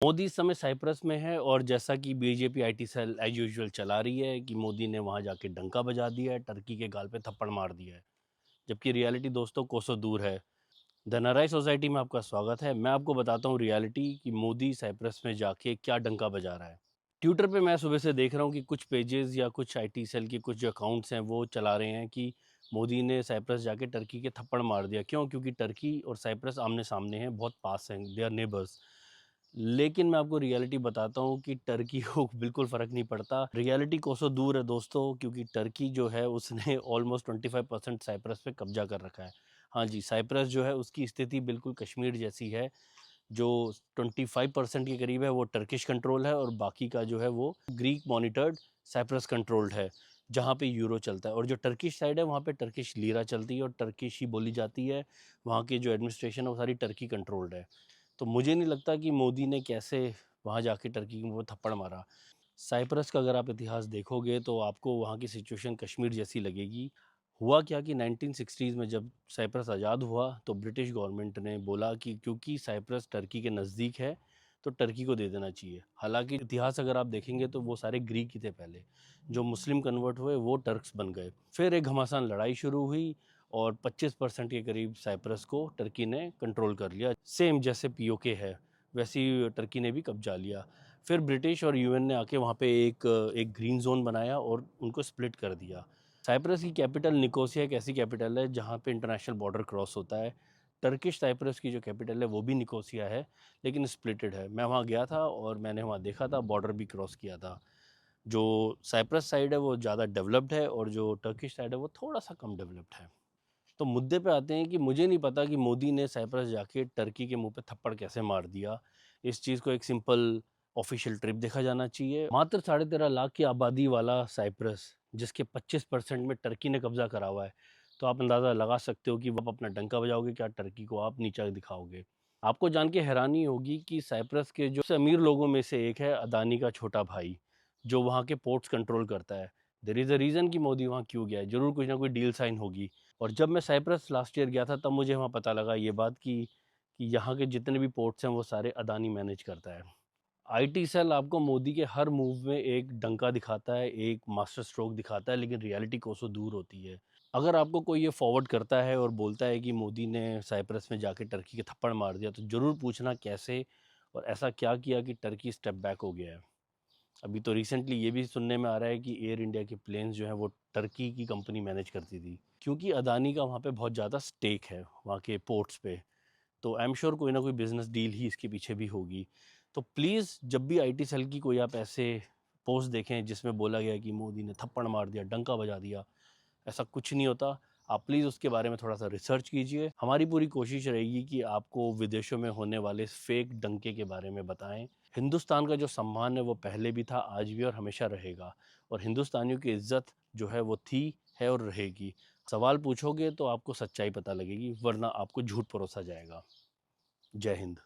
मोदी इस समय साइप्रस में है और जैसा कि BJP IT cell as usual चला रही है कि मोदी ने वहां जाके डंका बजा दिया है, टर्की के गाल पे थप्पड़ मार दिया है, जबकि रियलिटी दोस्तों कोसों दूर है। द नराई सोसाइटी में आपका स्वागत है। मैं आपको बताता हूँ रियलिटी कि मोदी साइप्रस में जाके क्या डंका बजा रहा है। ट्विटर पे मैं सुबह से देख रहा हूँ कि कुछ पेजेस या कुछ आईटी सेल के कुछ जो अकाउंट्स हैं वो चला रहे हैं कि मोदी ने साइप्रस जाके टर्की के थप्पड़ मार दिया। क्यों? क्योंकि टर्की और साइप्रस आमने सामने हैं, बहुत पास हैं, दे आर नेबर्स। लेकिन मैं आपको रियलिटी बताता हूँ कि टर्की को बिल्कुल फ़र्क नहीं पड़ता। रियलिटी कोसों दूर है दोस्तों, क्योंकि टर्की जो है उसने ऑलमोस्ट 25% साइप्रस पे कब्जा कर रखा है। हाँ जी, साइप्रस जो है उसकी स्थिति बिल्कुल कश्मीर जैसी है। जो 25% के करीब है वो टर्किश कंट्रोल है और बाकी का जो है वो ग्रीक मॉनिटर्ड साइप्रस कंट्रोल्ड है, जहाँ पे यूरो चलता है। और जो टर्किश साइड है वहाँ पे टर्किश लीरा चलती है और टर्किश ही बोली जाती है। वहाँ की जो एडमिनिस्ट्रेशन है वो सारी टर्की कंट्रोल्ड है। तो मुझे नहीं लगता कि मोदी ने कैसे वहाँ जाके टर्की को वो थप्पड़ मारा। साइप्रस का अगर आप इतिहास देखोगे तो आपको वहाँ की सिचुएशन कश्मीर जैसी लगेगी। हुआ क्या कि 1960s में जब साइप्रस आज़ाद हुआ तो ब्रिटिश गवर्नमेंट ने बोला कि क्योंकि साइप्रस टर्की के नज़दीक है तो टर्की को दे देना चाहिए। हालांकि इतिहास अगर आप देखेंगे तो वो सारे ग्रीक ही थे पहले। जो मुस्लिम कन्वर्ट हुए वो टर्क्स बन गए। फिर एक घमासान लड़ाई शुरू हुई और 25% के करीब साइप्रस को टर्की ने कंट्रोल कर लिया। सेम जैसे पीओके है वैसे ही टर्की ने भी कब्जा लिया। फिर ब्रिटिश और यूएन ने आके वहाँ पे एक ग्रीन जोन बनाया और उनको स्प्लिट कर दिया। साइप्रस की कैपिटल निकोसिया एक ऐसी कैपिटल है जहाँ पे इंटरनेशनल बॉर्डर क्रॉस होता है। टर्किश साइप्रस की जो कैपिटल है वो भी निकोसिया है, लेकिन स्प्लिटेड है। मैं वहाँ गया था और मैंने वहाँ देखा था, बॉर्डर भी क्रॉस किया था। जो साइप्रस साइड है वो ज़्यादा डेवलप्ड है और जो टर्किश साइड है वो थोड़ा सा कम डेवलप्ड है। तो मुद्दे पे आते हैं कि मुझे नहीं पता कि मोदी ने साइप्रस जाके टर्की के मुंह पे थप्पड़ कैसे मार दिया। इस चीज़ को एक सिंपल ऑफिशियल ट्रिप देखा जाना चाहिए। मात्र 13.5 लाख की आबादी वाला साइप्रस, जिसके 25% में टर्की ने कब्जा करा हुआ है, तो आप अंदाज़ा लगा सकते हो कि वो आप अपना डंका बजाओगे क्या टर्की को आप नीचा दिखाओगे। आपको जान के हैरानी होगी कि साइप्रस के जो सबसे अमीर लोगों में से एक है अदानी का छोटा भाई, जो वहाँ के पोर्ट्स कंट्रोल करता है। देयर इज़ अ रीज़न कि मोदी वहाँ क्यों गया है, ज़रूर कुछ ना कोई डील साइन होगी। और जब मैं साइप्रस लास्ट ईयर गया था तब मुझे वहाँ पता लगा ये बात कि यहाँ के जितने भी पोर्ट्स हैं वो सारे अदानी मैनेज करता है। आईटी सेल आपको मोदी के हर मूव में एक डंका दिखाता है, एक मास्टर स्ट्रोक दिखाता है, लेकिन रियलिटी कोसों दूर होती है। अगर आपको कोई ये फॉरवर्ड करता है और बोलता है कि मोदी ने साइप्रस में जाके टर्की के थप्पड़ मार दिया, तो ज़रूर पूछना कैसे और ऐसा क्या किया कि टर्की स्टेप बैक हो गया है। अभी तो रिसेंटली ये भी सुनने में आ रहा है कि एयर इंडिया के प्लेन्स जो हैं वो टर्की की कंपनी मैनेज करती थी, क्योंकि अदानी का वहाँ पे बहुत ज़्यादा स्टेक है वहाँ के पोर्ट्स पे। तो आई एम श्योर कोई ना कोई बिजनेस डील ही इसके पीछे भी होगी। तो प्लीज़ जब भी आईटी सेल की कोई आप ऐसे पोस्ट देखें जिसमें बोला गया कि मोदी ने थप्पड़ मार दिया, डंका बजा दिया, ऐसा कुछ नहीं होता। आप प्लीज़ उसके बारे में थोड़ा-सा रिसर्च कीजिए। हमारी पूरी कोशिश रहेगी कि आपको विदेशों में होने वाले फेक डंके के बारे में बताएँ। हिंदुस्तान का जो सम्मान है वो पहले भी था, आज भी और हमेशा रहेगा। और हिंदुस्तानियों की इज़्ज़त जो है वो थी, है और रहेगी। सवाल पूछोगे तो आपको सच्चाई पता लगेगी, वरना आपको झूठ परोसा जाएगा। जय हिंद।